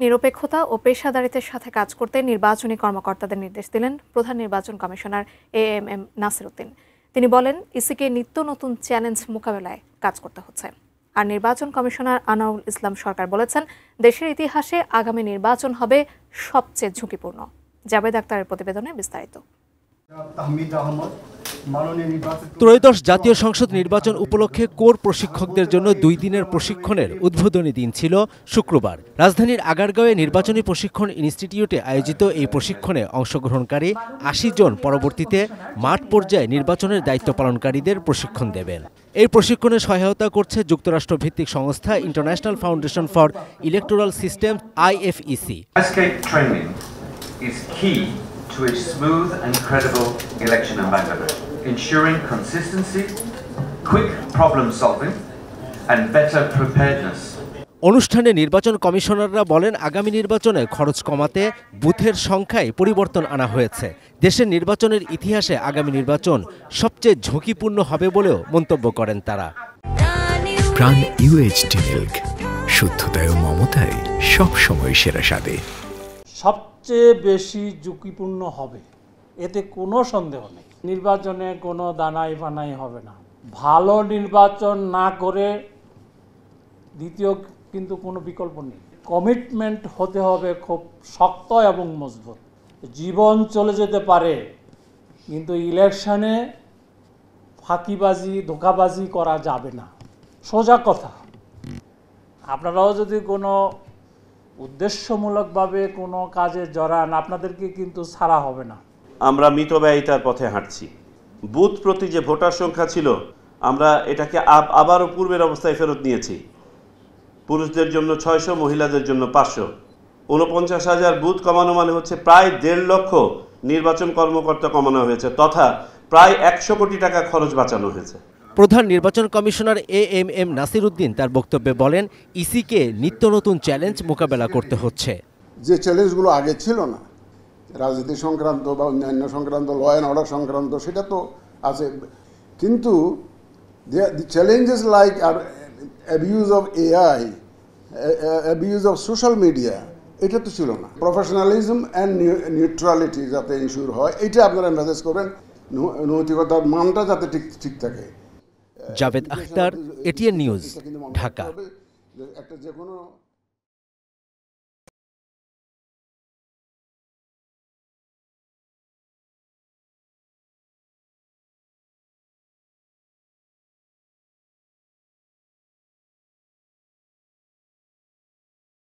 নিরপেক্ষতা ও পেশাদারিত্বের সাথে কাজ করতে নির্বাচনী কর্মকর্তাদের নির্দেশ দিলেন প্রধান নির্বাচন কমিশনার এএমএম নাসির উদ্দিন। তিনি বলেন, ইসিকে নিত্য নতুন চ্যালেঞ্জ মোকাবেলায় কাজ করতে হচ্ছে। আর নির্বাচন কমিশনার আনোয়ারুল ইসলাম সরকার বলেছেন, দেশের ইতিহাসে আগামী নির্বাচন হবে সবচেয়ে ঝুঁকিপূর্ণ। জাবেদ আক্তারের প্রতিবেদনে বিস্তারিত। ত্রয়োদশ জাতীয় সংসদ নির্বাচন উপলক্ষে কোর প্রশিক্ষকদের জন্য 2 দিনের প্রশিক্ষণের উদ্বোধনী দিন ছিল শুক্রবার। রাজধানীর আগারগাঁওয়ে নির্বাচনী প্রশিক্ষণ ইনস্টিটিউটে আয়োজিত এই প্রশিক্ষণে অংশগ্রহণকারী 80 জন পরবর্তীতে মাঠ পর্যায়ে নির্বাচনের দায়িত্ব পালনকারীদের প্রশিক্ষণ দেবেন। এই প্রশিক্ষণে সহায়তা করছে যুক্তরাষ্ট্র ভিত্তিক সংস্থা international foundation for electoral system IFEC। To a smooth and credible election in Bangladesh, ensuring consistency, quick problem solving and better preparedness. অনুষ্ঠানে নির্বাচন কমিশনাররা বলেন, আগামী নির্বাচনে খরচ কমাতে বুথের সংখ্যায় পরিবর্তন আনা হয়েছে। দেশের নির্বাচনের ইতিহাসে আগামী নির্বাচন সবচেয়ে ঝুঁকিপূর্ণ হবে বলেও মন্তব্য করেন তারা। প্রাণ UHT মিল্ক, শুদ্ধতায় ও মমতায় সবসময় সেরা স্বাদে। সবচেয়ে বেশি ঝুঁকিপূর্ণ হবে, এতে কোনো সন্দেহ নেই। নির্বাচনে কোনো দানাই ফানাই হবে না। ভালো নির্বাচন না করে দ্বিতীয় কিন্তু কোনো বিকল্প নেই। কমিটমেন্ট হতে হবে খুব শক্ত এবং মজবুত। জীবন চলে যেতে পারে, কিন্তু ইলেকশনে ফাঁকিবাজি ধোঁকাবাজি করা যাবে না। সোজা কথা, আপনারাও যদি কোনো উদ্দেশ্যমূলকভাবে কোনো কাজে জড়ান, আপনাদেরকে কিন্তু ছাড়া হবে না। আমরা মিতব্যয়িতার পথে হাঁটছি। বুথ প্রতি যে ভোটার সংখ্যা ছিল, আমরা এটাকে আবারও পূর্বের অবস্থায় ফেরত নিয়েছি। পুরুষদের জন্য 600, মহিলাদের জন্য 500। 49,000 বুথ কমানো মানে হচ্ছে প্রায় 1.5 লক্ষ নির্বাচন কর্মকর্তা কমানো হয়েছে, তথা প্রায় 100 কোটি টাকা খরচ বাঁচানো হয়েছে। প্রধান নির্বাচন কমিশনার এএমএম নাসির উদ্দিন তার বক্তব্যে বলেন, ইসিকে নিত্য নতুন চ্যালেঞ্জ মোকাবেলা করতে হচ্ছে। যে চ্যালেঞ্জগুলো আগে ছিল না, রাজনীতি সংক্রান্ত বা অন্যান্য সংক্রান্ত, ল অ্যান্ড অর্ডার সংক্রান্ত, সেটা তো আছে, কিন্তু দি চ্যালেঞ্জেস লাইক আর abuse of AI, abuse of social media, এটা তো ছিল না। প্রফেশনালিজম অ্যান্ড নিউট্রালিটি যাতে ইনশিওর হয়, এটা আপনারা এমফাসাইজ করবেন। নৈতিকতার মানটা যাতে ঠিক থাকে। Javed Akhtar, ATN news, Dhaka. একটা যে কোনো